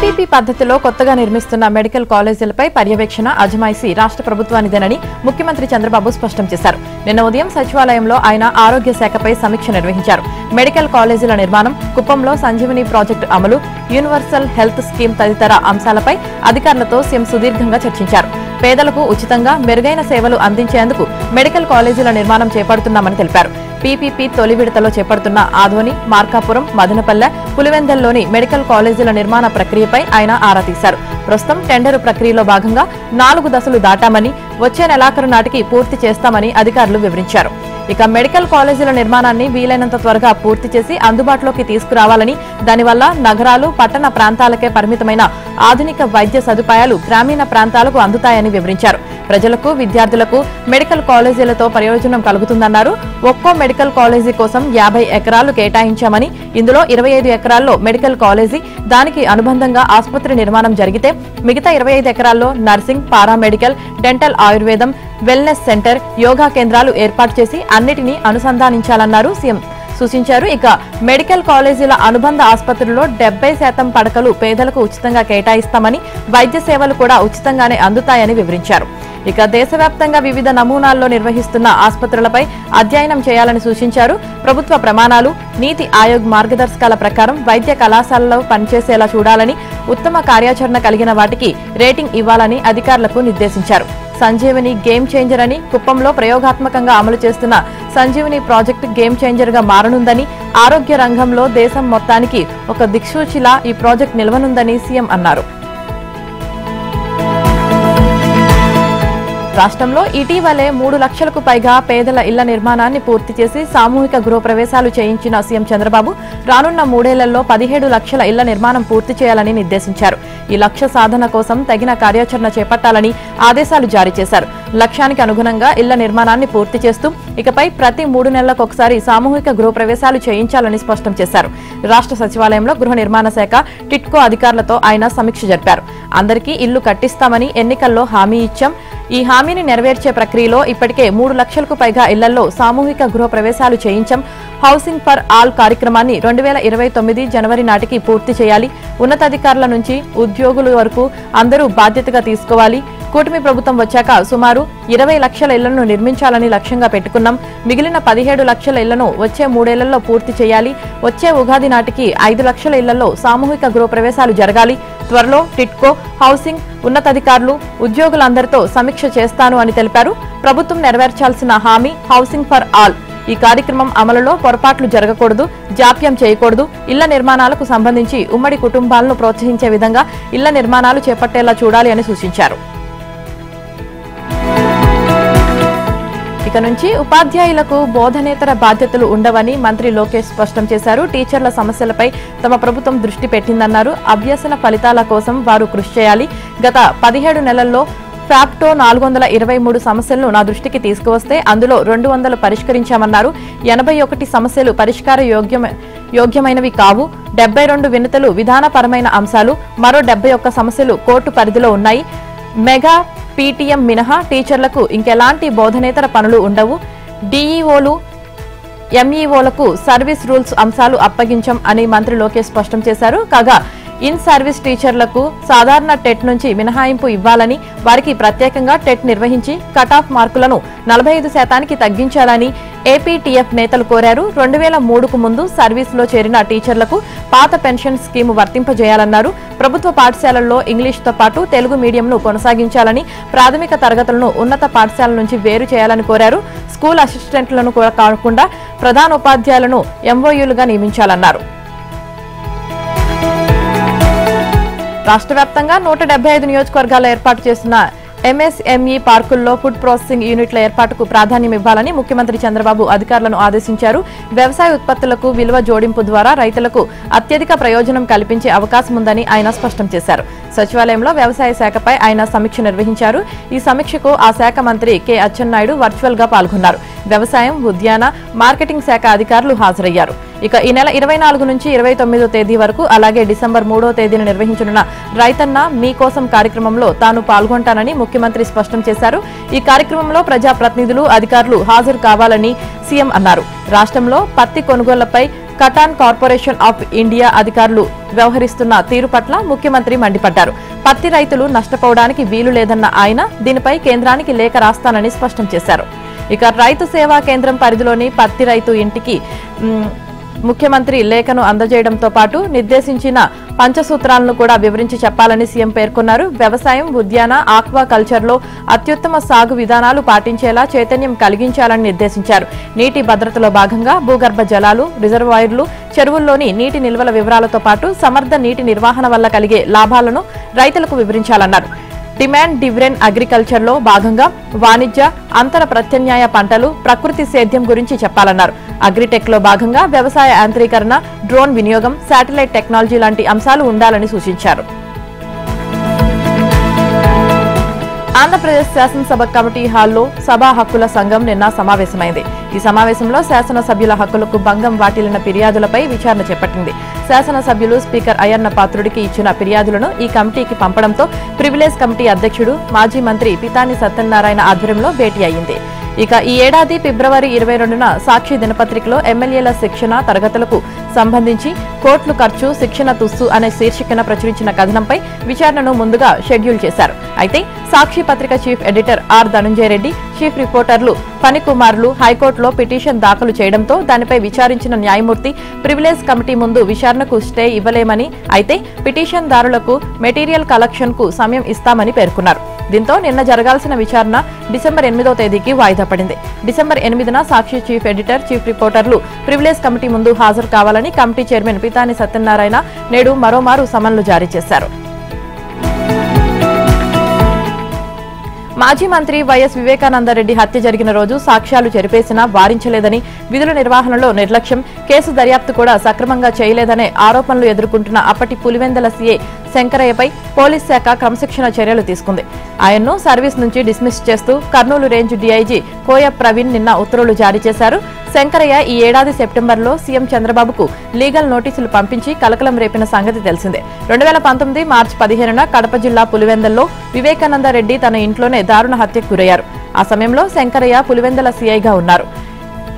PPP పద్ధతిలో కొత్తగా నిర్మిస్తున్న మెడికల్ కాలేజీలపై పర్యవేక్షణ అజమాయిషీ రాష్ట్ర ప్రభుత్వానిదేనని ముఖ్యమంత్రి చంద్రబాబు స్పష్టం చేశారు. నిన్న ఉదయం సచివాలయంలో ఆయన ఆరోగ్య శాఖపై సమీక్ష నిర్వహించారు. మెడికల్ కాలేజీల నిర్మాణం, కుప్పంలో సంజీవని ప్రాజెక్టు అమలు, యూనివర్సల్ హెల్త్ స్కీమ్ తదితర అంశాలపై అధికారులతో సీఎం సుదీర్ఘంగా చర్చించారు. పేదలకు ఉచితంగా మెరుగైన సేవలు అందించేందుకు మెడికల్ కాలేజీల నిర్మాణం చేపడుతున్నామని తెలిపారు. పీపీపీ తొలి విడతలో చేపడుతున్న ఆధ్వని, మార్కాపురం, మదనపల్లె, పులివెందల్లోని మెడికల్ కాలేజీల నిర్మాణ ప్రక్రియపై ఆయన ఆరా తీశారు. ప్రస్తుతం టెండరు ప్రక్రియలో భాగంగా 4 దశలు దాటామని, వచ్చే నెలాఖరు నాటికి పూర్తి చేస్తామని అధికారులు వివరించారు. ఇక మెడికల్ కాలేజీల నిర్మాణాన్ని వీలైనంత త్వరగా పూర్తి చేసి అందుబాటులోకి తీసుకురావాలని, దానివల్ల నగరాలు, పట్టణ ప్రాంతాలకే పరిమితమైన ఆధునిక వైద్య సదుపాయాలు గ్రామీణ ప్రాంతాలకు అందుతాయని వివరించారు. ప్రజలకు, విద్యార్థులకు మెడికల్ కాలేజీలతో ప్రయోజనం కలుగుతుందన్నారు. ఒక్కో మెడికల్ కాలేజీ కోసం 50 ఎకరాలు కేటాయించామని, ఇందులో 25 ఎకరాల్లో మెడికల్ కాలేజీ, దానికి అనుబంధంగా ఆసుపత్రి నిర్మాణం జరిగితే మిగతా 25 ఎకరాల్లో నర్సింగ్, పారామెడికల్, డెంటల్, ఆయుర్వేదం, వెల్నెస్ సెంటర్, యోగా కేంద్రాలు ఏర్పాటు చేసి అన్నిటినీ అనుసంధానించాలన్నారు సీఎం సూచించారు. ఇక మెడికల్ కాలేజీల అనుబంధ ఆసుపత్రుల్లో 70% పడకలు పేదలకు ఉచితంగా కేటాయిస్తామని, వైద్య సేవలు కూడా ఉచితంగానే అందుతాయని వివరించారు. ఇక దేశవ్యాప్తంగా వివిధ నమూనాల్లో నిర్వహిస్తున్న ఆసుపత్రులపై అధ్యయనం చేయాలని సూచించారు. ప్రభుత్వ ప్రమాణాలు, నీతి ఆయోగ్ మార్గదర్శకాల ప్రకారం వైద్య కళాశాలలో పనిచేసేలా చూడాలని, ఉత్తమ కార్యాచరణ కలిగిన వాటికి రేటింగ్ ఇవ్వాలని అధికారులకు నిర్దేశించారు. సంజీవని గేమ్ చేంజర్ అని, కుప్పంలో ప్రయోగాత్మకంగా అమలు చేస్తున్న సంజీవని ప్రాజెక్టు గేమ్ చేంజర్ గా మారనుందని, ఆరోగ్య రంగంలో దేశం మొత్తానికి ఒక దిక్సూచిలా ఈ ప్రాజెక్టు నిలవనుందని సీఎం అన్నారు. రాష్ట్రంలో ఇటీవలే 3 లక్షలకు పైగా పేదల ఇళ్ల నిర్మాణాన్ని పూర్తి చేసి సామూహిక గృహప్రవేశాలు చేయించిన సీఎం చంద్రబాబు రానున్న 3 ఏళ్లలో 17 లక్షల ఇళ్ల నిర్మాణం పూర్తి చేయాలని నిర్దేశించారు. ఈ లక్ష్య సాధన కోసం తగిన కార్యాచరణ చేపట్టాలని ఆదేశాలు జారీ చేశారు. లక్ష్యానికి అనుగుణంగా ఇళ్ల నిర్మాణాన్ని పూర్తి చేస్తూ ఇకపై ప్రతి 3 నెలలకు ఒకసారి సామూహిక గృహప్రవేశాలు చేయించాలని స్పష్టం చేశారు. రాష్ట్ర సచివాలయంలో గృహ నిర్మాణ శాఖ, టిట్కో అధికారులతో ఆయన సమీక్ష జరిపారు. అందరికీ ఇల్లు కట్టిస్తామని ఎన్నికల్లో హామీ ఇచ్చాం. ఈ హామీని నెరవేర్చే ప్రక్రియలో ఇప్పటికే 3 లక్షలకు పైగా ఇళ్లలో సామూహిక గృహప్రవేశాలు చేయించాం. హౌసింగ్ ఫర్ ఆల్ కార్యక్రమాన్ని 2029 జనవరి నాటికి పూర్తి చేయాలి. ఉన్నతాధికారుల నుంచి ఉద్యోగుల వరకు అందరూ బాధ్యతగా తీసుకోవాలి. కూటమి ప్రభుత్వం వచ్చాక సుమారు 20 లక్షల ఇళ్లను నిర్మించాలని లక్ష్యంగా పెట్టుకున్నాం. మిగిలిన 17 లక్షల ఇళ్లను వచ్చే 3 ఏళ్లలో పూర్తి చేయాలి. వచ్చే ఉగాది నాటికి 5 లక్షల ఇళ్లలో సామూహిక గృహప్రవేశాలు జరగాలి. త్వరలో టిట్కో, హౌసింగ్ ఉన్నతాధికారులు, ఉద్యోగులందరితో సమీక్ష చేస్తాను అని తెలిపారు. ప్రభుత్వం నెరవేర్చాల్సిన హామీ హౌసింగ్ ఫర్ ఆల్. ఈ కార్యక్రమం అమలులో పొరపాట్లు జరగకూడదు, జాప్యం చేయకూడదు. ఇళ్ల నిర్మాణాలకు సంబంధించి ఉమ్మడి కుటుంబాలను ప్రోత్సహించే విధంగా ఇళ్ల నిర్మాణాలు చేపట్టేలా చూడాలి అని సూచించారు. ఇక నుంచి ఉపాధ్యాయులకు బోధనేతర బాధ్యతలు ఉండవని మంత్రి లోకేష్ స్పష్టం చేశారు. టీచర్ల సమస్యలపై తమ ప్రభుత్వం దృష్టి పెట్టిందన్నారు. అభ్యసన ఫలితాల కోసం వారు కృషి చేయాలి. గత 17 నెలల్లో ఫ్యాప్టో 423 సమస్యలను నా దృష్టికి తీసుకువస్తే అందులో 200 పరిష్కరించామన్నారు. 81 సమస్యలు పరిష్కార యోగ్యమైనవి కావు. 72 వినతులు విధానపరమైన అంశాలు, మరో 71 సమస్యలు కోర్టు పరిధిలో ఉన్నాయి. మెగా పీటీఎం మినహా టీచర్లకు ఇంకెలాంటి బోధనేతర పనులు ఉండవు. డీఈఓలు, ఎంఈఓలకు సర్వీస్ రూల్స్ అంశాలు అప్పగించం అని మంత్రి లోకేష్ స్పష్టం చేశారు. కాగా ఇన్ సర్వీస్ టీచర్లకు సాధారణ టెట్ నుంచి మినహాయింపు ఇవ్వాలని, వారికి ప్రత్యేకంగా టెట్ నిర్వహించి కట్ ఆఫ్ మార్కులను 45% తగ్గించాలని ఏపీటీఎఫ్ నేతలు కోరారు. 2003కు ముందు సర్వీసులో చేరిన టీచర్లకు పాత పెన్షన్ స్కీము వర్తింపజేయాలన్నారు. ప్రభుత్వ పాఠశాలల్లో ఇంగ్లీష్తో పాటు తెలుగు మీడియంను కొనసాగించాలని, ప్రాథమిక తరగతులను ఉన్నత పాఠశాల నుంచి వేరు చేయాలని కోరారు. స్కూల్ అసిస్టెంట్లను కూడా కాకుండా ప్రధానోపాధ్యాయులను ఎంఓయూలుగా నియమించాలన్నారు. రాష్ట్ర వ్యాప్తంగా 175 నియోజకవర్గాల్లో ఏర్పాటు చేసిన ఎంఎస్ఎంఈ పార్కుల్లో ఫుడ్ ప్రాసెసింగ్ యూనిట్ల ఏర్పాటుకు ప్రాధాన్యం ఇవ్వాలని ముఖ్యమంత్రి చంద్రబాబు అధికారులను ఆదేశించారు. వ్యవసాయ ఉత్పత్తులకు విలువ జోడింపు ద్వారా రైతులకు అత్యధిక ప్రయోజనం కల్పించే అవకాశం ఉందని ఆయన స్పష్టం చేశారు. సచివాలయంలో వ్యవసాయ శాఖపై ఆయన సమీక్ష నిర్వహించారు. ఈ సమీక్షకు ఆ శాఖ మంత్రి కె అచ్చెన్నాయుడు వర్చువల్ గా పాల్గొన్నారు. వ్యవసాయం, ఉద్యాన, మార్కెటింగ్ శాఖ అధికారులు హాజరయ్యారు. ఇక ఈ నెల 24 నుంచి 29వ తేదీ వరకు, అలాగే డిసెంబర్ 3వ తేదీన నిర్వహించనున్న రైతన్న మీకోసం కార్యక్రమంలో తాను పాల్గొంటానని ముఖ్యమంత్రి స్పష్టం చేశారు. ఈ కార్యక్రమంలో ప్రజాప్రతినిధులు, అధికారులు హాజరు కావాలని సీఎం అన్నారు. రాష్ట్రంలో పత్తి కొనుగోళ్లపై కటాన్ కార్పొరేషన్ ఆఫ్ ఇండియా అధికారులు వ్యవహరిస్తున్న తీరు పట్ల ముఖ్యమంత్రి మండిపడ్డారు. పత్తి రైతులు నష్టపోవడానికి వీలు లేదన్న ఆయన దీనిపై కేంద్రానికి లేఖ రాస్తానని స్పష్టం చేశారు. ఇక రైతు సేవా కేంద్రం పరిధిలోని పత్తి రైతు ఇంటికి ముఖ్యమంత్రి లేఖను అందజేయడంతో పాటు నిర్దేశించిన పంచసూత్రాలను కూడా వివరించి చెప్పాలని సీఎం పేర్కొన్నారు. వ్యవసాయం, ఉద్యాన, ఆక్వా కల్చర్లో అత్యుత్తమ సాగు విధానాలు పాటించేలా చైతన్యం కలిగించాలని నిర్దేశించారు. నీటి భద్రతలో భాగంగా భూగర్భ జలాలు, రిజర్వాయర్లు, చెరువుల్లోని నీటి నిల్వల వివరాలతో పాటు సమర్థ నీటి నిర్వహణ వల్ల కలిగే లాభాలను రైతులకు వివరించాలన్నారు. డిమాండ్ డివరెన్ అగ్రికల్చర్ లో భాగంగా వాణిజ్య, అంతర ప్రత్యామ్నాయ పంటలు, ప్రకృతి సేద్యం గురించి చెప్పాలన్నారు. అగ్రిటెక్ లో భాగంగా వ్యవసాయ యాంత్రీకరణ, డ్రోన్ వినియోగం, శాటిలైట్ టెక్నాలజీ లాంటి అంశాలు ఉండాలని సూచించారు. ఆంధ్రప్రదేశ్ శాసనసభ కమిటీ హాల్లో సభా హక్కుల సంఘం నిన్న సమావేశమైంది. ఈ సమావేశంలో శాసనసభ్యుల హక్కులకు భంగం వాటిల్లిన ఫిర్యాదులపై విచారణ చేపట్టింది. శాసనసభ్యులు స్పీకర్ అయ్యన్న పాత్రుడికి ఇచ్చిన ఫిర్యాదులను ఈ కమిటీకి పంపడంతో ప్రివిలేజ్ కమిటీ అధ్యక్షుడు, మాజీ మంత్రి పితాని సత్యనారాయణ ఆధ్వర్యంలో భేటీ అయింది. ఇక ఈ ఏడాది ఫిబ్రవరి 22న సాక్షి దినపత్రికలో ఎమ్మెల్యేల శిక్షణ తరగతులకు సంబంధించి కోట్లు ఖర్చు, శిక్షణ తుస్సు అనే శీర్షికన ప్రచురించిన కథనంపై విచారణను ముందుగా షెడ్యూల్ చేశారు. అయితే సాక్షి పత్రిక chief editor R Dhananjaya Reddy, chief రిపోర్టర్లు ఫణికుమార్లు హైకోర్టులో పిటిషన్ దాఖలు చేయడంతో దానిపై విచారించిన న్యాయమూర్తి ప్రివిలేజ్ కమిటీ ముందు విచారణకు స్టే ఇవ్వలేమని, అయితే పిటిషన్ దారులకు మెటీరియల్ కలెక్షన్ కు సమయం ఇస్తామని పేర్కొన్నారు. దీంతో నిన్న జరగాల్సిన విచారణ డిసెంబర్ 8వ తేదీకి వాయిదా పడింది. డిసెంబర్ 8న సాక్షి చీఫ్ ఎడిటర్, చీఫ్ రిపోర్టర్లు ప్రివిలేజ్ కమిటీ ముందు హాజరు కావాలని కమిటీ చైర్మన్ పితాని సత్యనారాయణ నేడు మరోమారు సమన్లు జారీ చేశారు. మాజీ మంత్రి వైఎస్ వివేకానందరెడ్డి హత్య జరిగిన రోజు సాక్ష్యాలు చెరిపేసినా వారించలేదని, విధుల నిర్వహణలో నిర్లక్ష్యం, కేసు దర్యాప్తు కూడా సక్రమంగా చేయలేదనే ఆరోపణలు ఎదుర్కొంటున్న అప్పటి పులివెందుల సీఐ శంకరయ్యపై పోలీస్ శాఖ క్రమశిక్షణ చర్యలు తీసుకుంది. ఆయన్ను సర్వీస్ నుంచి డిస్మిస్ చేస్తూ కర్నూలు రేంజ్ డీఐజీ కోయ ప్రవీణ్ నిన్న ఉత్తర్వులు జారీ చేశారు. శంకరయ్య ఈ ఏడాది సెప్టెంబర్లో సీఎం చంద్రబాబుకు లీగల్ నోటీసులు పంపించి కలకలం రేపిన సంగతి తెలిసిందే. 2019 మార్చి 15న కడప జిల్లా పులివెందుల్లో వివేకానందరెడ్డి తన ఇంట్లోనే దారుణ హత్యకు గురయ్యారు. ఆ సమయంలో శంకరయ్య పులివెందుల సీఐగా ఉన్నారు.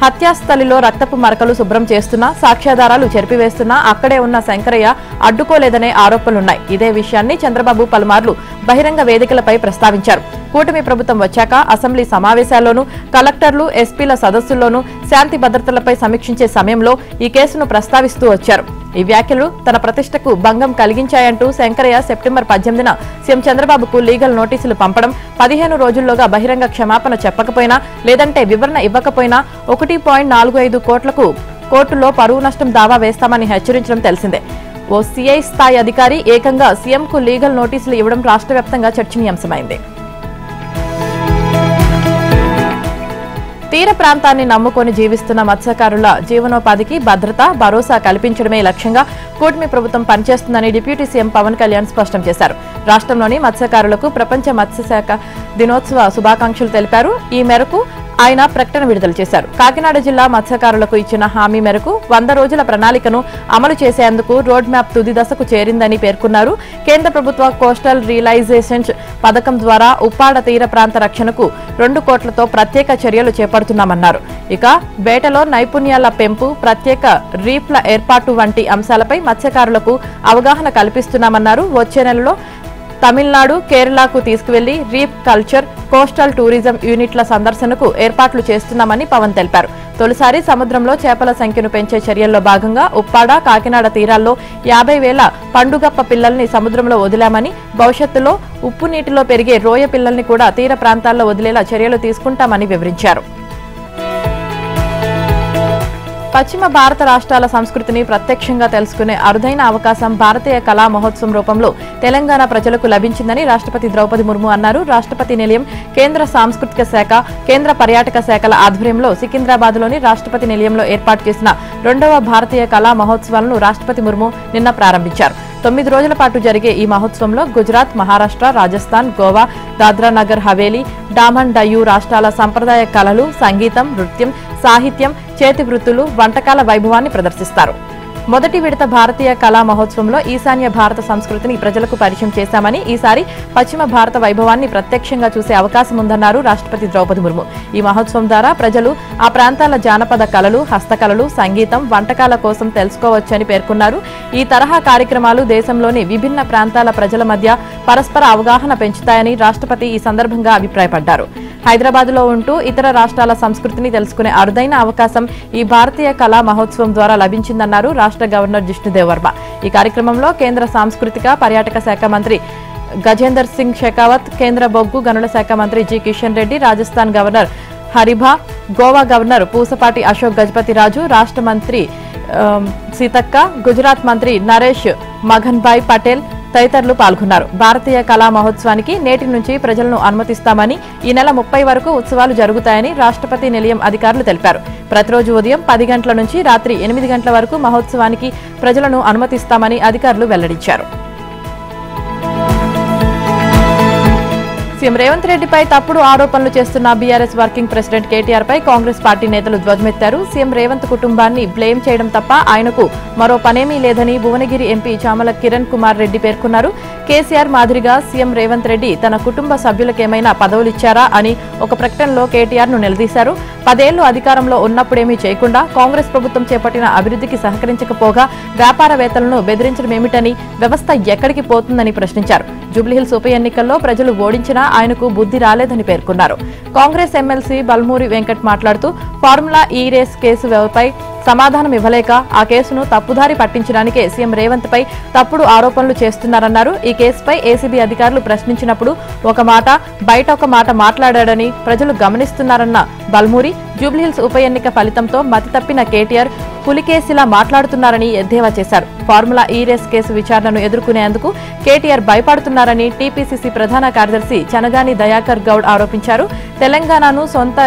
హత్యాస్థలిలో రక్తపు మరకలు శుభ్రం చేస్తున్నా, సాక్ష్యాధారాలు చెరిపివేస్తున్నా అక్కడే ఉన్న శంకరయ్య అడ్డుకోలేదనే ఆరోపణలున్నాయి. ఇదే విషయాన్ని చంద్రబాబు పలుమార్లు బహిరంగ వేదికలపై ప్రస్తావించారు. కూటమి ప్రభుత్వం వచ్చాక అసెంబ్లీ సమావేశాల్లోనూ, కలెక్టర్లు, ఎస్పీల సదస్సుల్లోనూ శాంతి భద్రతలపై సమీక్షించే సమయంలో ఈ కేసును ప్రస్తావిస్తూ వచ్చారు. ఈ వ్యాఖ్యలు తన ప్రతిష్టకు భంగం కలిగించాయంటూ శంకరయ్య సెప్టెంబర్ 18న సీఎం చంద్రబాబుకు లీగల్ నోటీసులు పంపడం, 15 రోజుల్లోగా బహిరంగ క్షమాపణ చెప్పకపోయినా, లేదంటే వివరణ ఇవ్వకపోయినా 1.45 కోట్లకు కోర్టులో పరువు నష్టం దావా వేస్తామని హెచ్చరించడం తెలిసిందే. ఓ సీఐ స్థాయి అధికారి ఏకంగా సీఎంకు లీగల్ నోటీసులు ఇవ్వడం రాష్ట్ర వ్యాప్తంగా చర్చనీయాంశమైంది. తీర ప్రాంతాన్ని నమ్ముకొని జీవిస్తున్న మత్స్యకారుల జీవనోపాధికి భద్రత, భరోసా కల్పించడమే లక్ష్యంగా కూటమి ప్రభుత్వం పనిచేస్తుందని డిప్యూటీ సీఎం పవన్ కళ్యాణ్ స్పష్టం చేశారు. రాష్ట్రంలోని మత్స్యకారులకు ప్రపంచ మత్స్యశాఖ దినోత్సవ శుభాకాంక్షలు తెలిపారు. ఈ మేరకు ఆయన ప్రకటన విడుదల చేశారు. కాకినాడ జిల్లా మత్స్యకారులకు ఇచ్చిన హామీ మేరకు 100 రోజుల ప్రణాళికను అమలు చేసేందుకు రోడ్ మ్యాప్ తుది దశకు చేరిందని పేర్కొన్నారు. కేంద్ర ప్రభుత్వ కోస్టల్ రియలైజేషన్ పథకం ద్వారా ఉప్పాడ తీర ప్రాంత రక్షణకు 2 కోట్లతో ప్రత్యేక చర్యలు చేపడుతున్నామన్నారు. ఇక వేటలో నైపుణ్యాల పెంపు, ప్రత్యేక రీఫ్ల ఏర్పాటు వంటి అంశాలపై మత్స్యకారులకు అవగాహన కల్పిస్తున్నామన్నారు. వచ్చే నెలలో తమిళనాడు, కేరళకు తీసుకువెళ్లి రీఫ్ కల్చర్, కోస్టల్ టూరిజం యూనిట్ల సందర్శనకు ఏర్పాట్లు చేస్తున్నామని పవన్ తెలిపారు. తొలిసారి సముద్రంలో చేపల సంఖ్యను పెంచే చర్యల్లో భాగంగా ఉప్పాడ, కాకినాడ తీరాల్లో 50,000 పండుగప్ప పిల్లల్ని సముద్రంలో వదిలామని, భవిష్యత్తులో ఉప్పు నీటిలో పెరిగే రోయ పిల్లల్ని కూడా తీర ప్రాంతాల్లో వదిలేలా చర్యలు తీసుకుంటామని వివరించారు. పశ్చిమ భారత రాష్ట్రాల సంస్కృతిని ప్రత్యక్షంగా తెలుసుకునే అరుదైన అవకాశం భారతీయ కళా మహోత్సవం రూపంలో తెలంగాణ ప్రజలకు లభించిందని రాష్ట్రపతి ద్రౌపది ముర్ము అన్నారు. రాష్ట్రపతి నిలయం, కేంద్ర సాంస్కృతిక శాఖ, కేంద్ర పర్యాటక శాఖల ఆధ్వర్యంలో సికింద్రాబాద్లోని రాష్ట్రపతి నిలయంలో ఏర్పాటు చేసిన 2వ భారతీయ కళా మహోత్సవాలను రాష్ట్రపతి ముర్ము నిన్న ప్రారంభించారు. 9 రోజుల పాటు జరిగే ఈ మహోత్సవంలో గుజరాత్, మహారాష్ట్ర, రాజస్థాన్, గోవా, దాద్రా నగర్ హవేలీ, డామన్ డయ్యూ రాష్ట్రాల సంప్రదాయ కళలు, సంగీతం, నృత్యం, సాహిత్యం, చేతి వృత్తులు, వంటకాల వైభవాన్ని ప్రదర్శిస్తారు. మొదటి విడత భారతీయ కళా మహోత్సవంలో ఈశాన్య భారత సంస్కృతిని ప్రజలకు పరిచయం చేశామని ఈసారి పశ్చిమ భారత వైభవాన్ని ప్రత్యక్షంగా చూసే అవకాశం ఉందన్నారు రాష్ట్రపతి ద్రౌపది ముర్ము. ఈ మహోత్సవం ద్వారా ప్రజలు ఆ ప్రాంతాల జానపద కళలు, హస్తకళలు, సంగీతం, వంటకాల కోసం తెలుసుకోవచ్చని పేర్కొన్నారు. ఈ తరహా కార్యక్రమాలు దేశంలోని విభిన్న ప్రాంతాల ప్రజల మధ్య పరస్పర అవగాహన పెంచుతాయని రాష్ట్రపతి ఈ సందర్భంగా అభిప్రాయపడ్డారు. హైదరాబాద్లో ఉంటూ ఇతర రాష్ట్రాల సంస్కృతిని తెలుసుకునే అరుదైన అవకాశం ఈ భారతీయ కళా మహోత్సవం ద్వారా లభించిందన్నారు రాష్ట్ర గవర్నర్ జిష్ణుదేవ్ వర్మ. ఈ కార్యక్రమంలో కేంద్ర సాంస్కృతిక పర్యాటక శాఖ మంత్రి గజేందర్ సింగ్ షెకావత్, కేంద్ర బొగ్గు గనుల శాఖ మంత్రి G Kishan Reddy, Rajasthan governor Haribhau, Goa governor Pusapati Ashok Gajapathi Raju, రాష్ట్ర మంత్రి సీతక్క, గుజరాత్ మంత్రి నరేష్ మఘన్భాయ్ పటేల్ తదితరులు పాల్గొన్నారు. భారతీయ కళా మహోత్సవానికి నేటి నుంచి ప్రజలను అనుమతిస్తామని, ఈ నెల 30 వరకు ఉత్సవాలు జరుగుతాయని రాష్ట్రపతి నిలయం అధికారులు తెలిపారు. ప్రతిరోజు ఉదయం 10 గంటల నుంచి రాత్రి 8 గంటల వరకు మహోత్సవానికి ప్రజలను అనుమతిస్తామని అధికారులు వెల్లడించారు. సీఎం రేవంత్ రెడ్డిపై తప్పుడు ఆరోపణలు చేస్తున్న బీఆర్ఎస్ వర్కింగ్ ప్రెసిడెంట్ కేటీఆర్ పై కాంగ్రెస్ పార్టీ నేతలు ధ్వజమెత్తారు. సీఎం రేవంత్ కుటుంబాన్ని బ్లేమ్ చేయడం తప్ప ఆయనకు మరో పనేమీ లేదని భువనగిరి ఎంపీ చామల కిరణ్ కుమార్ రెడ్డి పేర్కొన్నారు. కేసీఆర్ మాదిరిగా సీఎం రేవంత్ రెడ్డి తన కుటుంబ సభ్యులకేమైనా పదవులిచ్చారా అని ఒక ప్రకటనలో కేటీఆర్ ను నిలదీశారు. 10 ఏళ్లు అధికారంలో ఉన్నప్పుడేమీ చేయకుండా కాంగ్రెస్ ప్రభుత్వం చేపట్టిన అభివృద్ధికి సహకరించకపోగా వ్యాపారవేత్తలను బెదిరించడమేమిటని, వ్యవస్థ ఎక్కడికి పోతుందని ప్రశ్నించారు. జూబ్లీహిల్స్ ఉప ఎన్నికల్లో ప్రజలు ఓడించినా ఆయనకు బుద్ధి రాలేదని పేర్కొన్నారు. కాంగ్రెస్ ఎమ్మెల్సీ బల్మూరి వెంకట్ మాట్లాడుతూ ఫార్ములా ఈ రేస్ కేసుపై సమాధానం ఇవ్వలేక ఆ కేసును తప్పుదారి పట్టించడానికే సీఎం రేవంత్ పై తప్పుడు ఆరోపణలు చేస్తున్నారన్నారు. ఈ కేసుపై ఏసీబీ అధికారులు ప్రశ్నించినప్పుడు ఒక మాట, బయట ఒక మాట మాట్లాడాడని ప్రజలు గమనిస్తున్నారన్న బల్మూరి, జూబ్లీహిల్స్ ఉప ఎన్నిక ఫలితంతో మతి తప్పిన కేటీఆర్ పులికేసిలా మాట్లాడుతున్నారని ఎద్దేవా చేశారు. ఫార్ములా ఈ రేస్ కేసు విచారణను ఎదుర్కొనేందుకు కేటీఆర్ భయపడుతున్నారని టీపీసీసీ ప్రధాన కార్యదర్శి చనగాని దయాకర్ గౌడ్ ఆరోపించారు. తెలంగాణను సొంత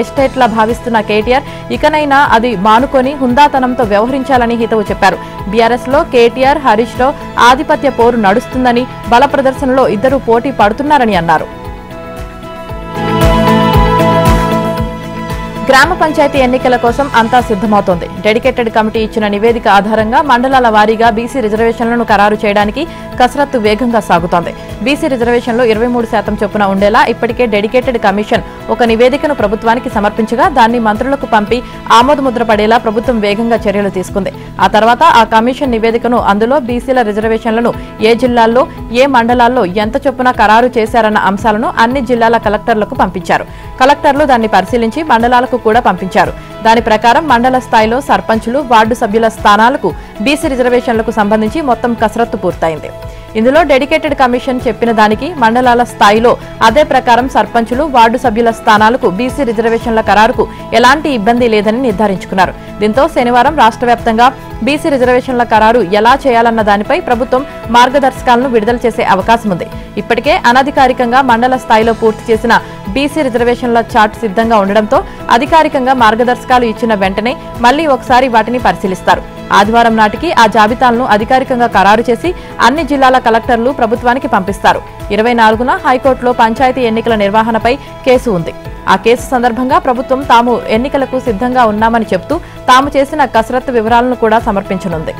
ఎస్టేట్లా భావిస్తున్న కేటీఆర్ ఇకనైనా అది మానుకొని హుందాతనంతో వ్యవహరించాలని హితవు చెప్పారు. బీఆర్ఎస్ లో కేటీఆర్, హరీష్ రావు ఆధిపత్య పోరు నడుస్తుందని, బల ప్రదర్శనలో ఇద్దరు పోటీ పడుతున్నారని అన్నారు. గ్రామ పంచాయతీ ఎన్నికల కోసం అంతా సిద్దమవుతోంది. డెడికేటెడ్ కమిటీ ఇచ్చిన నివేదిక ఆధారంగా మండలాల వారీగా బీసీ రిజర్వేషన్లను ఖరారు చేయడానికి కసరత్తు వేగంగా సాగుతోంది. బీసీ రిజర్వేషన్లు 23% చొప్పున ఉండేలా ఇప్పటికే డెడికేటెడ్ కమిషన్ ఒక నివేదికను ప్రభుత్వానికి సమర్పించగా దాన్ని మంత్రులకు పంపి ఆమోదముద్ర పడేలా ప్రభుత్వం వేగంగా చర్యలు తీసుకుంది. ఆ తర్వాత ఆ కమిషన్ నివేదికను అందులో బీసీల రిజర్వేషన్లను ఏ జిల్లాల్లో, ఏ మండలాల్లో ఎంత చొప్పున ఖరారు చేశారన్న అంశాలను అన్ని జిల్లాల కలెక్టర్లకు పంపించారు. కలెక్టర్లు దాన్ని పరిశీలించి మండలాలకు కూడా పంపించారు. దాని ప్రకారం మండల స్థాయిలో సర్పంచులు, వార్డు సభ్యుల స్థానాలకు బీసీ రిజర్వేషన్లకు సంబంధించి మొత్తం కసరత్తు పూర్తయింది. ఇందులో డెడికేటెడ్ కమిషన్ చెప్పిన దానికి మండలాల స్థాయిలో అదే ప్రకారం సర్పంచులు, వార్డు సభ్యుల స్థానాలకు బీసీ రిజర్వేషన్ల ఖరారుకు ఎలాంటి ఇబ్బంది లేదని నిర్ధారించుకున్నారు. దీంతో శనివారం రాష్ట్ర వ్యాప్తంగా బీసీ రిజర్వేషన్ల ఖరారు ఎలా చేయాలన్న దానిపై ప్రభుత్వం మార్గదర్శకాలను విడుదల చేసే అవకాశం ఉంది. ఇప్పటికే అనధికారికంగా మండల స్థాయిలో పూర్తి చేసిన బీసీ రిజర్వేషన్ల చార్ట్ సిద్ధంగా ఉండడంతో అధికారికంగా మార్గదర్శకాలు ఇచ్చిన వెంటనే మళ్లీ ఒకసారి వాటిని పరిశీలిస్తారు. ఆదివారం నాటికి ఆ జాబితాలను అధికారికంగా ఖరారు చేసి అన్ని జిల్లాల కలెక్టర్లు ప్రభుత్వానికి పంపిస్తారు. 24న హైకోర్టులో పంచాయతీ ఎన్నికల నిర్వహణపై కేసు ఉంది. ఆ కేసు సందర్భంగా ప్రభుత్వం తాము ఎన్నికలకు సిద్ధంగా ఉన్నామని చెబుతూ తాము చేసిన కసరత్తు వివరాలను కూడా సమర్పించనుంది.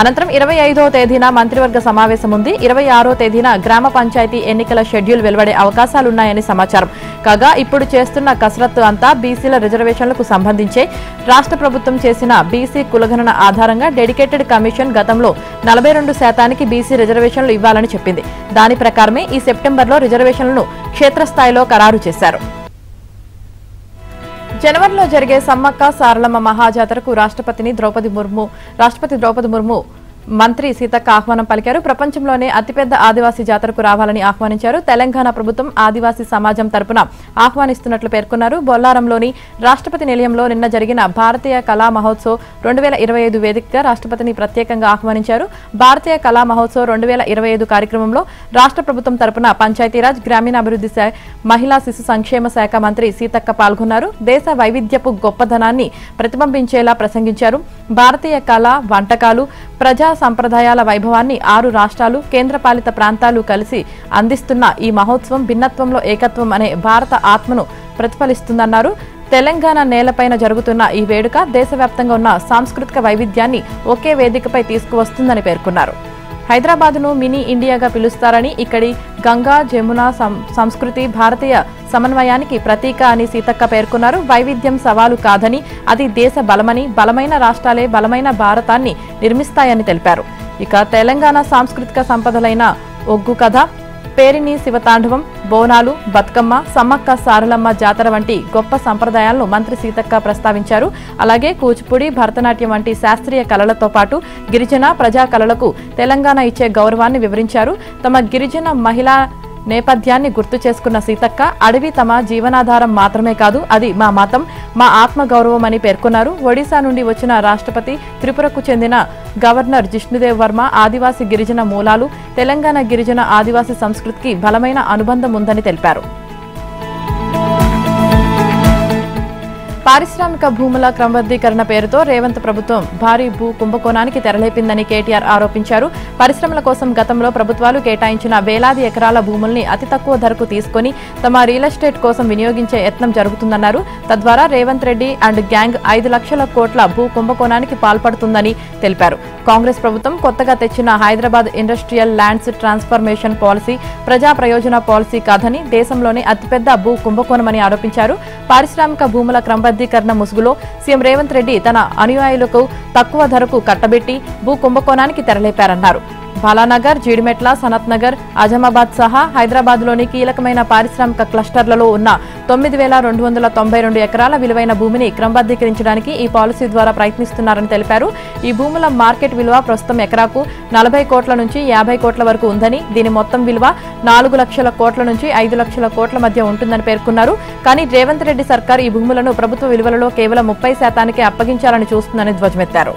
అనంతరం 25వ తేదీన మంత్రివర్గ సమావేశం ఉంది. 26వ తేదీన గ్రామ పంచాయతీ ఎన్నికల షెడ్యూల్ వెలువడే అవకాశాలున్నాయని సమాచారం. కాగా ఇప్పుడు చేస్తున్న కసరత్తు అంతా బీసీల రిజర్వేషన్లకు సంబంధించే. రాష్ట్ర ప్రభుత్వం చేసిన బీసీ కులగణన ఆధారంగా డెడికేటెడ్ కమిషన్ గతంలో 42% బీసీ రిజర్వేషన్లు ఇవ్వాలని చెప్పింది. దాని ప్రకారమే ఈ సెప్టెంబర్లో రిజర్వేషన్లను క్షేత్రస్థాయిలో ఖరారు చేశారు. జనవరిలో జరిగే సమ్మక్క సారలమ్మ మహాజాతరకు రాష్ట్రపతి ద్రౌపది ముర్ము మంత్రి సీతక్క ఆహ్వానం పలికారు. ప్రపంచంలోనే అతిపెద్ద ఆదివాసీ జాతరకు రావాలని ఆహ్వానించారు. తెలంగాణ ప్రభుత్వం ఆదివాసీ సమాజం తరపున ఆహ్వానిస్తున్నట్లు పేర్కొన్నారు. బొల్లారంలోని రాష్ట్రపతి నిలయంలో నిన్న జరిగిన భారతీయ కళా మహోత్సవ్ 2025 వేదికగా రాష్ట్రపతిని ప్రత్యేకంగా ఆహ్వానించారు. భారతీయ కళా మహోత్సవ్ 2025 కార్యక్రమంలో రాష్ట్ర ప్రభుత్వం తరపున పంచాయతీరాజ్, గ్రామీణాభివృద్ధి, మహిళా శిశు సంక్షేమ శాఖ మంత్రి సీతక్క పాల్గొన్నారు. దేశ వైవిధ్యపు గొప్పదనాన్ని ప్రతిబింబించేలా ప్రసంగించారు. భారతీయ కళ, వంటకాలు, ప్రజా సంప్రదాయాల వైభవాన్ని 6 రాష్ట్రాలు, కేంద్రపాలిత ప్రాంతాలు కలిసి అందిస్తున్న ఈ మహోత్సవం భిన్నత్వంలో ఏకత్వం అనే భారత ఆత్మను ప్రతిఫలిస్తుందన్నారు. తెలంగాణ నేలపైన జరుగుతున్న ఈ వేడుక దేశవ్యాప్తంగా ఉన్న సాంస్కృతిక వైవిధ్యాన్ని ఒకే వేదికపై తీసుకువస్తుందని పేర్కొన్నారు. హైదరాబాద్ను మినీ ఇండియాగా పిలుస్తారని, ఇక్కడి గంగా జమున సంస్కృతి భారతీయ సమన్వయానికి ప్రతీక అని సీతక్క పేర్కొన్నారు. వైవిధ్యం సవాలు కాదని, అది దేశ బలమని, బలమైన రాష్ట్రాలే బలమైన భారతాన్ని నిర్మిస్తాయని తెలిపారు. ఇక తెలంగాణ సాంస్కృతిక సంపదలైన ఒగ్గు కథ, పేరిని శివతాండవం, బోనాలు, బతుకమ్మ, సమ్మక్క సారలమ్మ జాతర వంటి గొప్ప సంప్రదాయాలను మంత్రి సీతక్క ప్రస్తావించారు. అలాగే కూచిపూడి, భరతనాట్యం వంటి శాస్త్రీయ కళలతో పాటు గిరిజన ప్రజా కళలకు తెలంగాణ ఇచ్చే గౌరవాన్ని వివరించారు. తమ గిరిజన మహిళా నేపథ్యాన్ని గుర్తు చేసుకున్న సీతక్క, అడవి తమ జీవనాధారం మాత్రమే కాదు, అది మా మతం, మా ఆత్మగౌరవం అని పేర్కొన్నారు. ఒడిశా నుండి వచ్చిన రాష్ట్రపతి, త్రిపురకు చెందిన గవర్నర్ జిష్ణుదేవ్ వర్మ ఆదివాసీ గిరిజన మూలాలు, తెలంగాణ గిరిజన ఆదివాసీ సంస్కృతికి బలమైన అనుబంధం ఉందని తెలిపారు. పారిశ్రామిక భూముల క్రమబద్ధీకరణ పేరుతో రేవంత్ ప్రభుత్వం భారీ భూ కుంభకోణానికి తెరలేపిందని కేటీఆర్ ఆరోపించారు. పరిశ్రమల కోసం గతంలో ప్రభుత్వాలు కేటాయించిన వేలాది ఎకరాల భూముల్ని అతి తక్కువ ధరకు తీసుకుని తమ రియల్ ఎస్టేట్ కోసం వినియోగించే యత్నం జరుగుతుందన్నారు. తద్వారా రేవంత్ రెడ్డి అండ్ గ్యాంగ్ 5 లక్షల కోట్ల భూ కుంభకోణానికి పాల్పడుతుందని తెలిపారు. కాంగ్రెస్ ప్రభుత్వం కొత్తగా తెచ్చిన Hyderabad industrial lands transformation policy ప్రజా ప్రయోజన పాలసీ కాదని, దేశంలోనే అతిపెద్ద భూ కుంభకోణమని ఆరోపించారు. పారిశ్రామిక భూముల క్రమబద్ధీకరణ ముసుగులో సీఎం రేవంత్ రెడ్డి తన అనుయాయులకు తక్కువ ధరకు కట్టబెట్టి భూ కుంభకోణానికి తెరలేపారన్నారు. బాలానగర్, జీడిమెట్ల, సనత్ నగర్, ఆజమాబాద్ సహా హైదరాబాద్లోని కీలకమైన పారిశ్రామిక క్లస్టర్లలో ఉన్న 9,292 ఎకరాల విలువైన భూమిని క్రమబద్ధీకరించడానికి ఈ పాలసీ ద్వారా ప్రయత్నిస్తున్నారని తెలిపారు. ఈ భూముల మార్కెట్ విలువ ప్రస్తుతం ఎకరాకు 40 కోట్ల నుంచి 50 కోట్ల వరకు ఉందని, దీని మొత్తం విలువ 4 లక్షల కోట్ల నుంచి 5 లక్షల కోట్ల మధ్య ఉంటుందని పేర్కొన్నారు. కానీ రేవంత్ రెడ్డి సర్కార్ ఈ భూములను ప్రభుత్వ విలువలలో కేవలం 30% అప్పగించాలని చూస్తుందని ధ్వజమెత్తారు.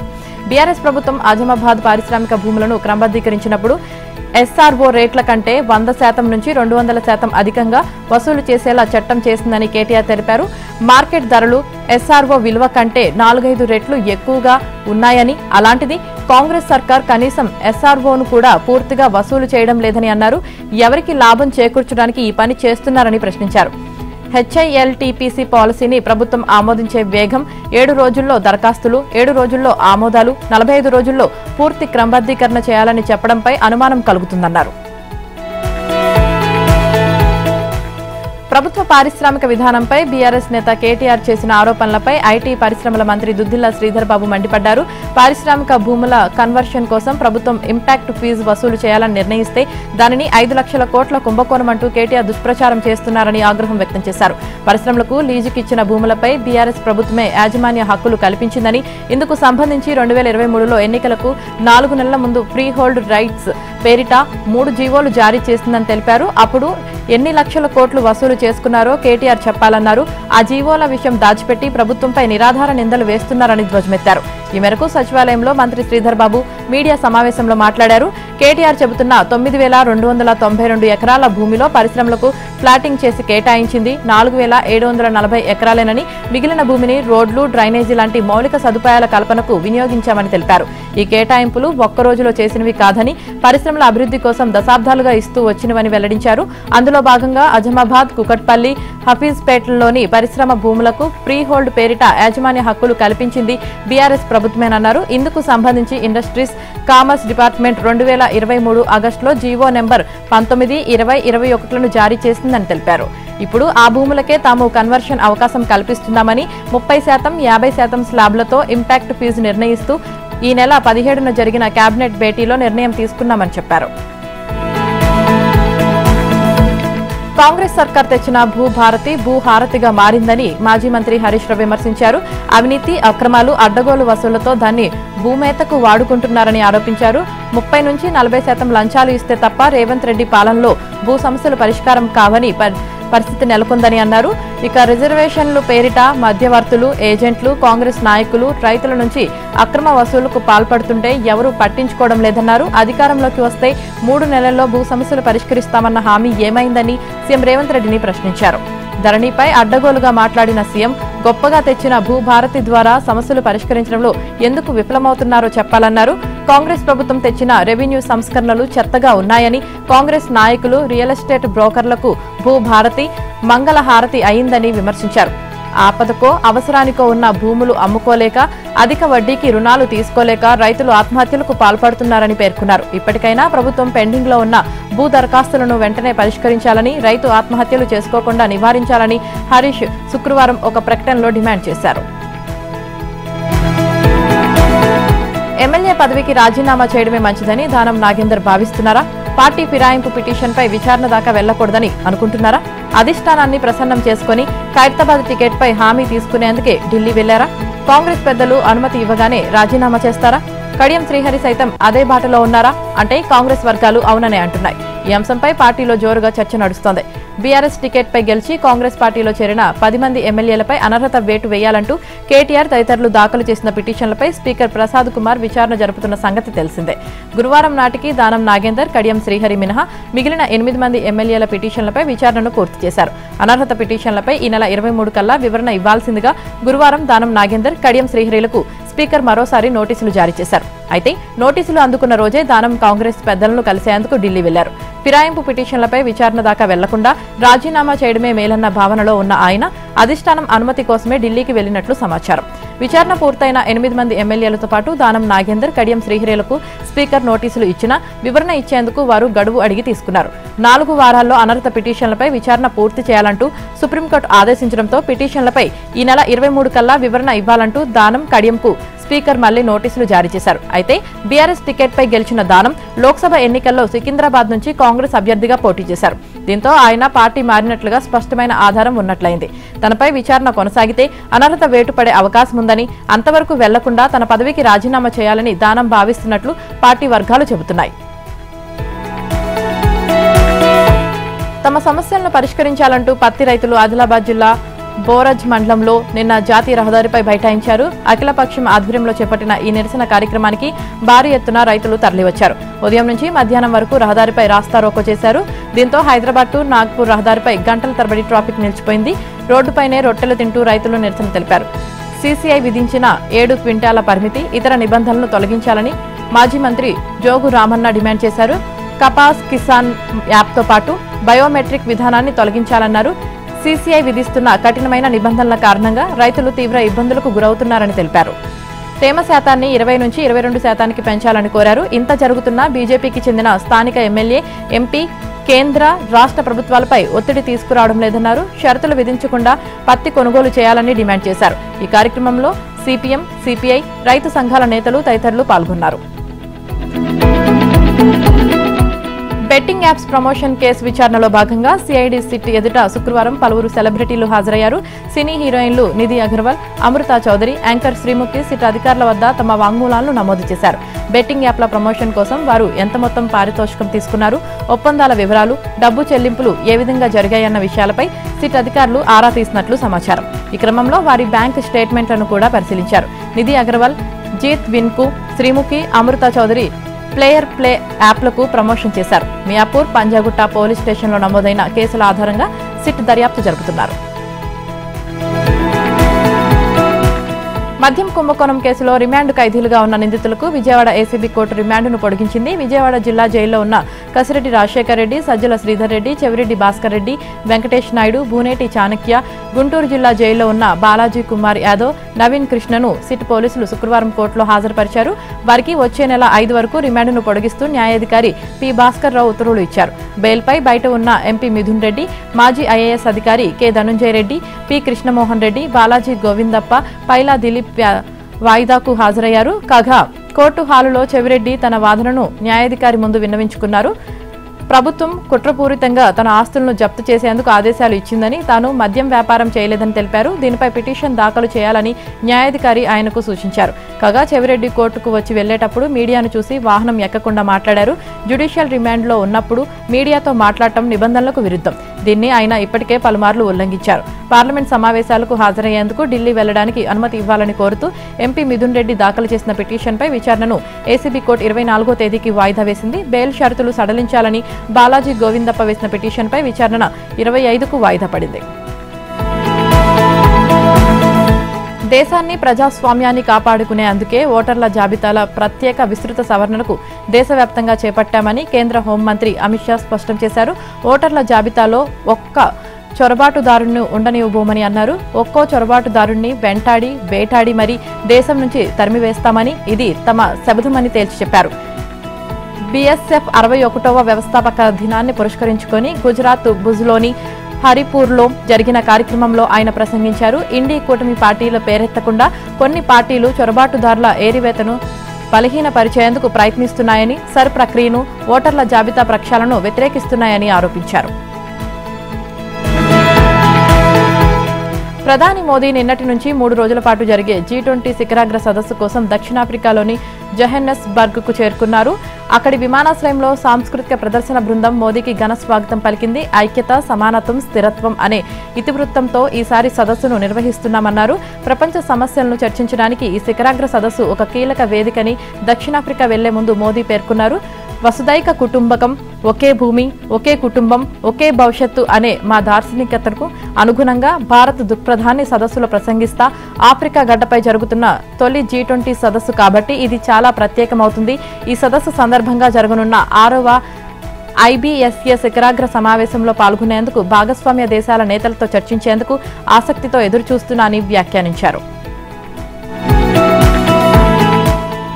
బీఆర్ఎస్ ప్రభుత్వం ఆజమాబాద్ పారిశ్రామిక భూములను క్రమబద్ధీకరించినప్పుడు ఎస్ఆర్ఓ రేట్ల కంటే 100% నుంచి 200% అధికంగా వసూలు చేసేలా చట్టం చేసిందని కేటీఆర్ తెలిపారు. మార్కెట్ ధరలు ఎస్ఆర్ఓ విలువ కంటే 4-5 రెట్లు ఎక్కువగా ఉన్నాయని, అలాంటిది కాంగ్రెస్ సర్కార్ కనీసం ఎస్ఆర్ఓను కూడా పూర్తిగా వసూలు చేయడం లేదని అన్నారు. ఎవరికి లాభం చేకూర్చడానికి ఈ పని చేస్తున్నారని ప్రశ్నించారు. హెచ్ఐఎల్టీపీసీ పాలసీని ప్రభుత్వం ఆమోదించే వేగం 7 రోజుల్లో దరఖాస్తులు, 7 రోజుల్లో ఆమోదాలు, 45 రోజుల్లో పూర్తి క్రమబద్ధీకరణ చేయాలని చెప్పడంపై అనుమానం కలుగుతుందన్నారు. ప్రభుత్వ పారిశ్రామిక విధానంపై బీఆర్ఎస్ నేత కేటీఆర్ చేసిన ఆరోపణలపై ఐటీ పరిశ్రమల మంత్రి దుద్దిళ్ల శ్రీధర్ బాబు మండిపడ్డారు. పారిశ్రామిక భూముల కన్వర్షన్ కోసం ప్రభుత్వం ఇంపాక్ట్ ఫీజు వసూలు చేయాలని నిర్ణయిస్తే దానిని 5 లక్షల కోట్ల కుంభకోణం అంటూ కేటీఆర్ దుష్ప్రచారం చేస్తున్నారని ఆగ్రహం వ్యక్తం చేశారు. పరిశ్రమలకు లీజుకిచ్చిన భూములపై బీఆర్ఎస్ ప్రభుత్వమే యాజమాన్య హక్కులు కల్పించిందని, ఇందుకు సంబంధించి 2023లో ఎన్నికలకు 4 నెలల ముందు ఫ్రీ హోల్డ్ రైట్స్ పేరిట 3 జీవోలు జారీ చేసిందని తెలిపారు. అప్పుడు ఎన్ని లక్షల కోట్లు వసూలు చేసుకున్నారో కేటీఆర్ చెప్పాలన్నారు. ఆ జీవోల విషయం దాచిపెట్టి ప్రభుత్వంపై నిరాధార నిందలు వేస్తున్నారని ధ్వజమెత్తారు. ఈ మేరకు సచివాలయంలో మంత్రి శ్రీధర్ బాబు మీడియా సమావేశంలో మాట్లాడారు. కేటీఆర్ చెబుతున్న 9,292 ఎకరాల భూమిలో పరిశ్రమలకు ఫ్లాటింగ్ చేసి కేటాయించింది 4,740 ఎకరాలేనని, మిగిలిన భూమిని రోడ్లు, డ్రైనేజీ లాంటి మౌలిక సదుపాయాల కల్పనకు వినియోగించామని తెలిపారు. ఈ కేటాయింపులు ఒక్క రోజులో చేసినవి కాదని, పరిశ్రమల అభివృద్ధి కోసం దశాబ్దాలుగా ఇస్తూ వచ్చినవని వెల్లడించారు. అందులో భాగంగా అజమాబాద్, కుకట్పల్లి, హఫీజ్పేటలోని పరిశ్రమ భూములకు ఫ్రీ హోల్డ్ పేరిట యాజమాన్య హక్కులు కల్పించింది బీఆర్ఎస్ ప్రభుత్వమేనన్నారు. ఇందుకు సంబంధించి ఇండస్ట్రీస్, కామర్స్ డిపార్ట్మెంట్ 2023 ఆగస్టులో జీవో నెంబర్ 19, 20, 21లను జారీ చేసిందని తెలిపారు. ఇప్పుడు ఆ భూములకే తాము కన్వర్షన్ అవకాశం కల్పిస్తున్నామని, 30%, 50% స్లాబ్లతో ఇంపాక్ట్ ఫీజు నిర్ణయిస్తూ ఈ నెల 17న జరిగిన కేబినెట్ భేటీలో నిర్ణయం తీసుకున్నామని చెప్పారు. కాంగ్రెస్ సర్కార్ తెచ్చిన భూభారతి భూహారతిగా మారిందని మాజీ మంత్రి హరీష్ రావు విమర్శించారు. అవినీతి, అక్రమాలు, అడ్డగోలు వసూళ్లతో దాన్ని భూమేతకు వాడుకుంటున్నారని ఆరోపించారు. 30 నుంచి 40% లంచాలు ఇస్తే తప్ప రేవంత్ రెడ్డి పాలనలో భూ సమస్యలు పరిష్కారం కావని పరిస్థితి నెలకొందని అన్నారు. ఇక రిజర్వేషన్లు పేరిట మధ్యవర్తులు, ఏజెంట్లు, కాంగ్రెస్ నాయకులు రైతుల నుంచి అక్రమ వసూలుకు పాల్పడుతుంటే ఎవరూ పట్టించుకోవడం లేదన్నారు. అధికారంలోకి వస్తే 3 నెలల్లో భూ సమస్యలు పరిష్కరిస్తామన్న హామీ ఏమైందని సీఎం రేవంత్ రెడ్డిని ప్రశ్నించారు. ధరణిపై అడ్డగోలుగా మాట్లాడిన సీఎం గొప్పగా తెచ్చిన భూభారతి ద్వారా సమస్యలు పరిష్కరించడంలో ఎందుకు విఫలమవుతున్నారో చెప్పాలన్నారు. కాంగ్రెస్ ప్రభుత్వం తెచ్చిన రెవెన్యూ సంస్కరణలు చెత్తగా ఉన్నాయని, కాంగ్రెస్ నాయకులు రియల్ ఎస్టేట్ బ్రోకర్లకు భూభారతి మంగళహారతి అయిందని విమర్శించారు. ఆపదకో అవసరానికో ఉన్న భూములు అమ్ముకోలేక అధిక వడ్డీకి రుణాలు తీసుకోలేక రైతులు ఆత్మహత్యలకు పాల్పడుతున్నారని పేర్కొన్నారు. ఇప్పటికైనా ప్రభుత్వం పెండింగ్ లో ఉన్న భూ దరఖాస్తులను వెంటనే పరిష్కరించాలని, రైతు ఆత్మహత్యలు చేసుకోకుండా నివారించాలని హరీష్ శుక్రవారం ఒక ప్రకటనలో డిమాండ్ చేశారు. ఎమ్మెల్యే పదవికి రాజీనామా చేయడమే మంచిదని దానం నాగేందర్ భావిస్తున్నారా? పార్టీ ఫిరాయింపు పిటిషన్పై విచారణ దాకా వెళ్లకూడదని అనుకుంటున్నారా? అధిష్టానాన్ని ప్రసన్నం చేసుకుని ఖైరతాబాద్ టికెట్పై హామీ తీసుకునేందుకే ఢిల్లీ వెళ్లారా? కాంగ్రెస్ పెద్దలు అనుమతి ఇవ్వగానే రాజీనామా చేస్తారా? కడియం శ్రీహరి సైతం అదే బాటలో ఉన్నారా అంటే కాంగ్రెస్ వర్గాలు అవుననే అంటున్నాయి. ఈ అంశంపై పార్టీలో జోరుగా చర్చ నడుస్తోంది. బీఆర్ఎస్ టికెట్పై గెలిచి కాంగ్రెస్ పార్టీలో చేరిన 10 మంది ఎమ్మెల్యేలపై అనర్హత వేటు వేయాలంటూ కేటీఆర్ తదితరులు దాఖలు చేసిన పిటిషన్లపై స్పీకర్ ప్రసాద్ కుమార్ విచారణ జరుపుతున్న సంగతి తెలిసిందే. గురువారం నాటికి దానం నాగేందర్, కడియం శ్రీహరి మినహా మిగిలిన 8 మంది ఎమ్మెల్యేల పిటిషన్లపై విచారణను పూర్తి చేశారు. అనర్హత పిటిషన్లపై ఈ నెల 23 కల్లా వివరణ ఇవ్వాల్సిందిగా గురువారం దానం నాగేందర్, కడియం శ్రీహరిలకు స్పీకర్ మరోసారి నోటీసులు జారీ చేశారు. అయితే నోటీసులు అందుకున్న రోజే దానం కాంగ్రెస్ పెద్దలను కలిసేందుకు ఢిల్లీ వెళ్లారు. ఫిరాయింపు పిటిషన్లపై విచారణ దాకా వెళ్లకుండా రాజీనామా చేయడమే మేలన్న భావనలో ఉన్న ఆయన అధిష్టానం అనుమతి కోసమే ఢిల్లీకి వెళ్లినట్లు సమాచారం. విచారణ పూర్తయిన 8 మంది ఎమ్మెల్యేలతో పాటు దానం నాగేందర్, కడియం శ్రీహరిలకు స్పీకర్ నోటీసులు ఇచ్చినా వివరణ ఇచ్చేందుకు వారు గడువు అడిగి తీసుకున్నారు. 4 వారాల్లో అనర్హత పిటిషన్లపై విచారణ పూర్తి చేయాలంటూ సుప్రీంకోర్టు ఆదేశించడంతో పిటిషన్లపై ఈ నెల 23 కల్లా వివరణ ఇవ్వాలంటూ దానం, కడియంకు స్పీకర్ మళ్లీ నోటీసులు జారీ చేశారు. అయితే బీఆర్ఎస్ టికెట్పై గెలిచిన దానం లోక్సభ ఎన్నికల్లో సికింద్రాబాద్ నుంచి కాంగ్రెస్ అభ్యర్థిగా పోటీ చేశారు. దీంతో ఆయన పార్టీ మారినట్లుగా స్పష్టమైన ఆధారం ఉన్నట్లయింది. తనపై విచారణ కొనసాగితే అనర్హత వేటు పడే అవకాశం ఉందని, అంతవరకు వెళ్లకుండా తన పదవికి రాజీనామా చేయాలని దానం భావిస్తున్నట్లు పార్టీ వర్గాలు చెబుతున్నాయి. తమ సమస్యలను పరిష్కరించాలంటూ పత్తి రైతులు ఆదిలాబాద్ జిల్లా బోరజ్ మండలంలో నిన్న జాతీయ రహదారిపై బైఠాయించారు. అఖిలపక్షం ఆధ్వర్యంలో చేపట్టిన ఈ నిరసన కార్యక్రమానికి భారీ ఎత్తున రైతులు తరలివచ్చారు. ఉదయం నుంచి మధ్యాహ్నం వరకు రహదారిపై రాస్తారోకో చేశారు. దీంతో హైదరాబాద్ టు నాగ్పూర్ రహదారిపై గంటల తరబడి ట్రాఫిక్ నిలిచిపోయింది. రోడ్డుపైనే రొట్టెలు తింటూ రైతులు నిరసన తెలిపారు. సీసీఐ విధించిన 7 క్వింటాల పరిమితి, ఇతర నిబంధనలను తొలగించాలని మాజీ మంత్రి జోగు రామన్న డిమాండ్ చేశారు. కపాస్ కిసాన్ యాప్తో పాటు బయోమెట్రిక్ విధానాన్ని తొలగించాలన్నారు. సీసీఐ విధిస్తున్న కఠినమైన నిబంధనల కారణంగా రైతులు తీవ్ర ఇబ్బందులకు గురవుతున్నారని తెలిపారు. తేమ శాతాన్ని 20 నుంచి 22% పెంచాలని కోరారు. ఇంత జరుగుతున్నా బీజేపీకి చెందిన స్థానిక ఎమ్మెల్యే, ఎంపీ కేంద్ర, రాష్ట్ర ప్రభుత్వాలపై ఒత్తిడి తీసుకురావడం లేదన్నారు. షరతులు విధించకుండా పత్తి కొనుగోలు చేయాలని డిమాండ్ చేశారు. ఈ కార్యక్రమంలో సిపిఎం, సిపిఐ, రైతు సంఘాల నేతలు తదితరులు పాల్గొన్నారు. బెట్టింగ్ యాప్స్ ప్రమోషన్ కేసు విచారణలో భాగంగా సిఐడి సిట్ ఎదుట శుక్రవారం పలువురు సెలబ్రిటీలు హాజరయ్యారు. సినీ హీరోయిన్లు నిధి అగర్వాల్, అమృత చౌదరి, యాంకర్ శ్రీముఖి సిట్ అధికారుల వద్ద తమ వాంగ్మూలాలను నమోదు చేశారు. బెట్టింగ్ యాప్ల ప్రమోషన్ కోసం వారు ఎంత మొత్తం పారితోషికం తీసుకున్నారు, ఒప్పందాల వివరాలు, డబ్బు చెల్లింపులు ఏ విధంగా జరిగాయన్న విషయాలపై సిట్ అధికారులు ఆరా తీసినట్లు సమాచారం. ఈ క్రమంలో వారి బ్యాంక్ స్టేట్మెంట్లను కూడా పరిశీలించారు. నిధి అగర్వాల్, జీత్ విన్కు, శ్రీముఖి, అమృత చౌదరి ప్లేయర్ ప్లే యాప్లకు ప్రమోషన్ చేశారు. మియాపూర్, పంజాగుట్ట పోలీస్ స్టేషన్లో నమోదైన కేసుల ఆధారంగా సిట్ దర్యాప్తు జరుపుతున్నారు. మద్యం కుంభకోణం కేసులో రిమాండ్ ఖైదీలుగా ఉన్న నిందితులకు విజయవాడ ఏసీబీ కోర్టు రిమాండ్ను పొడిగించింది. విజయవాడ జిల్లా జైల్లో ఉన్న కసిరెడ్డి రాజశేఖర్ రెడ్డి, సజ్జల శ్రీధర్ రెడ్డి, చెవిరెడ్డి భాస్కర్ రెడ్డి, వెంకటేష్ నాయుడు, బూనేటి చాణక్య, గుంటూరు జిల్లా జైల్లో ఉన్న బాలాజీ కుమార్ యాదవ్, నవీన్ కృష్ణను సిట్ పోలీసులు శుక్రవారం కోర్టులో హాజరుపరిచారు. వారికి వచ్చే నెల 5 వరకు రిమాండ్ను పొడిగిస్తూ న్యాయాధికారి పి భాస్కర్ రావు ఉత్తర్వులు ఇచ్చారు. బెయిల్పై బయట ఉన్న ఎంపీ మిథున్ రెడ్డి, మాజీ ఐఏఎస్ అధికారి కె ధనుంజయ రెడ్డి, పి కృష్ణమోహన్ రెడ్డి, బాలాజీ గోవిందప్ప, పైలా దిలీప్ వాయిదాకు హాజరయ్యారు. కాగా కోర్టు హాలులో చెవిరెడ్డి తన వాదనను న్యాయాధికారి ముందు విన్నవించుకున్నారు. ప్రభుత్వం కుట్రపూరితంగా తన ఆస్తులను జప్తు చేసేందుకు ఆదేశాలు ఇచ్చిందని, తాను మద్యం వ్యాపారం చేయలేదని తెలిపారు. దీనిపై పిటిషన్ దాఖలు చేయాలని న్యాయాధికారి ఆయనకు సూచించారు. కాగా చెవిరెడ్డి కోర్టుకు వచ్చి వెళ్లేటప్పుడు మీడియాను చూసి వాహనం ఎక్కకుండా మాట్లాడారు. జ్యుడిషియల్ రిమాండ్లో ఉన్నప్పుడు మీడియాతో మాట్లాడటం నిబంధనలకు విరుద్ధం. దీన్ని ఆయన ఇప్పటికే పలుమార్లు ఉల్లంఘించారు. పార్లమెంట్ సమావేశాలకు హాజరయ్యేందుకు ఢిల్లీ వెళ్లడానికి అనుమతి ఇవ్వాలని కోరుతూ ఎంపీ మిథున్ రెడ్డి దాఖలు చేసిన పిటిషన్పై విచారణను ఏసీబీ కోర్టు 24వ తేదీకి వాయిదా వేసింది. బెయిల్ షరతులు సడలించాలని బాలాజీ గోవిందప్ప వేసిన పిటిషన్పై విచారణ 25కు వాయిదా పడింది. దేశాన్ని, ప్రజాస్వామ్యాన్ని కాపాడుకునేందుకే ఓటర్ల జాబితాల ప్రత్యేక విస్తృత సవరణకు దేశవ్యాప్తంగా చేపట్టామని కేంద్ర హోంమంత్రి అమిత్ షా స్పష్టం చేశారు. ఓటర్ల జాబితాలో ఒక్క చొరబాటుదారుణ్ణి ఉండనివ్వబోమని అన్నారు. ఒక్కో చొరబాటుదారుణ్ణి వెంటాడి వేటాడి మరీ దేశం నుంచి తరిమివేస్తామని, ఇది తమ శబదమని తేల్చి చెప్పారు. బీఎస్ఎఫ్ 61వ వ్యవస్థాపక దినాన్ని పురస్కరించుకొని గుజరాత్ భుజ్లోని హరిపూర్లో జరిగిన కార్యక్రమంలో ఆయన ప్రసంగించారు. ఇండీ కూటమి పార్టీల పేరెత్తకుండా కొన్ని పార్టీలు చొరబాటుదారుల ఏరివేతను బలహీనపరిచేందుకు ప్రయత్నిస్తున్నాయని, సర్ ప్రక్రియను, ఓటర్ల జాబితా ప్రక్షాళనను వ్యతిరేకిస్తున్నాయని ఆరోపించారు. ప్రధాని మోదీ నిన్నటి నుంచి 3 రోజుల పాటు జరిగే G20 శిఖరాగ్ర సదస్సు కోసం దక్షిణాఫ్రికాలోని జోహెన్నెస్బర్గ్ కు చేరుకున్నారు. అక్కడి విమానాశ్రయంలో సాంస్కృతిక ప్రదర్శన బృందం మోదీకి ఘన స్వాగతం పలికింది. ఐక్యత, సమానత్వం, స్థిరత్వం అనే ఇతివృత్తంతో ఈసారి సదస్సును నిర్వహిస్తున్నామన్నారు. ప్రపంచ సమస్యలను చర్చించడానికి ఈ శిఖరాగ్ర సదస్సు ఒక కీలక వేదికని దక్షిణాఫ్రికా వెళ్లే ముందు మోదీ పేర్కొన్నారు. వసుదైక కుటుంబకం, ఒకే భూమి, ఒకే కుటుంబం, ఒకే భవిష్యత్తు అనే మా దార్శనికతకు అనుగుణంగా భారత్ దృక్పథాన్ని సదస్సులో ప్రసంగిస్తా ఆఫ్రికా గడ్డపై జరుగుతున్న తొలి G20 సదస్సు కాబట్టి ఇది చాలా ప్రత్యేకమవుతుంది. ఈ సదస్సు సందర్భంగా జరగనున్న 6వ IBSA శిఖరాగ్ర సమావేశంలో పాల్గొనేందుకు భాగస్వామ్య దేశాల నేతలతో చర్చించేందుకు ఆసక్తితో ఎదురుచూస్తున్నానని వ్యాఖ్యానించారు.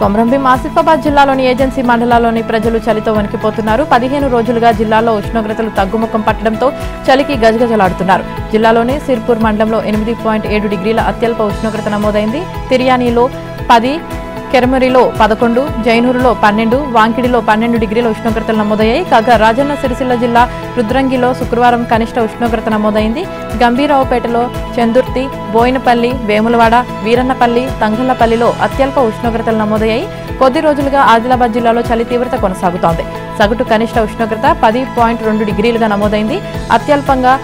కొమరంభీం ఆసిఫాబాద్ జిల్లాలోని ఏజెన్సీ మండలాల్లోని ప్రజలు చలితో వణికిపోతున్నారు. 15 రోజులుగా జిల్లాలో ఉష్ణోగ్రతలు తగ్గుముఖం పట్టడంతో చలికి గజగజలాడుతున్నారు. జిల్లాలోని సిర్పూర్ మండలంలో 8.7 డిగ్రీల అత్యల్ప ఉష్ణోగ్రత నమోదైంది. తిర్యానీలో 10, కెరమరిలో 11, జైనూరులో 12, వాంకిడిలో 12 డిగ్రీల ఉష్ణోగ్రతలు నమోదయ్యాయి. కాగా రాజన్న సిరిసిల్ల జిల్లా రుద్రంగిలో శుక్రవారం కనిష్ట ఉష్ణోగ్రత నమోదైంది. గంభీరావుపేటలో, చందుర్తి, బోయినపల్లి, వేములవాడ, వీరన్నపల్లి, తంగళ్లపల్లిలో అత్యల్ప ఉష్ణోగ్రతలు నమోదయ్యాయి. కొద్ది రోజులుగా ఆదిలాబాద్ జిల్లాలో చలి తీవ్రత కొనసాగుతోంది. సగటు కనిష్ట ఉష్ణోగ్రత 10.2 డిగ్రీలుగా నమోదైంది. అత్యల్పంగా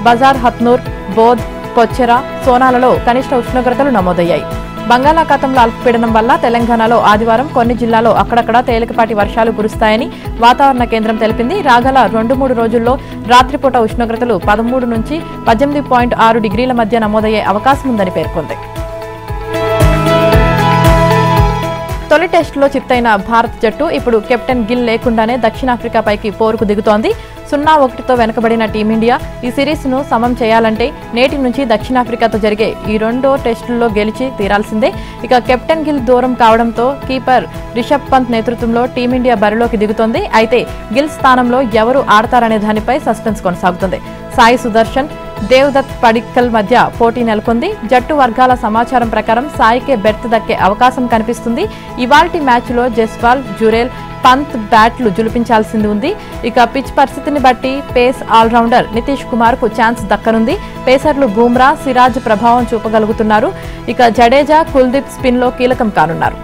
బజార్, హత్నూర్, బోధ్, కొచ్చెర, సోనాలలో కనిష్ట ఉష్ణోగ్రతలు నమోదయ్యాయి. బంగాళాఖాతంలో అల్పపీడనం వల్ల తెలంగాణలో ఆదివారం కొన్ని జిల్లాల్లో అక్కడక్కడ తేలికపాటి వర్షాలు కురుస్తాయని వాతావరణ కేంద్రం తెలిపింది. రాగల 2-3 రోజుల్లో రాత్రిపూట ఉష్ణోగ్రతలు 13 నుంచి 18.6 డిగ్రీల మధ్య నమోదయ్యే అవకాశం ఉందని పేర్కొంది. తొలి టెస్టులో చిత్తైన భారత జట్టు ఇప్పుడు కెప్టెన్ గిల్ లేకుండానే దక్షిణాఫ్రికాపైకి పోరుకు దిగుతోంది. 0-1తో వెనుకబడిన టీమిండియా ఈ సిరీస్ను సమం చేయాలంటే నేటి నుంచి దక్షిణాఫ్రికాతో జరిగే ఈ 2వ టెస్టుల్లో గెలిచి తీరాల్సిందే. ఇక కెప్టెన్ గిల్ దూరం కావడంతో కీపర్ రిషబ్ పంత్ నేతృత్వంలో టీమిండియా బరిలోకి దిగుతోంది. అయితే గిల్ స్థానంలో ఎవరు ఆడతారనే దానిపై సస్పెన్స్ కొనసాగుతుంది. సాయి సుదర్శన్, దేవ్దత్ పడిక్కల్ మధ్య పోటీ నెలకొంది. జట్టు వర్గాల సమాచారం ప్రకారం సాయికే బెర్త్ దక్కే అవకాశం కనిపిస్తుంది. ఇవాల్టి మ్యాచ్లో జస్వాల్, జురేల్, పంత్ బ్యాట్లు జులిపించాల్సింది ఉంది. ఇక పిచ్ పరిస్థితిని బట్టి పేస్ ఆల్రౌండర్ నితీష్ కుమార్ కు ఛాన్స్ దక్కనుంది. పేసర్లు బూమ్రా, సిరాజ్ ప్రభావం చూపగలుగుతున్నారు. ఇక జడేజా, కుల్దీప్ స్పిన్ లో కీలకం కానున్నారు.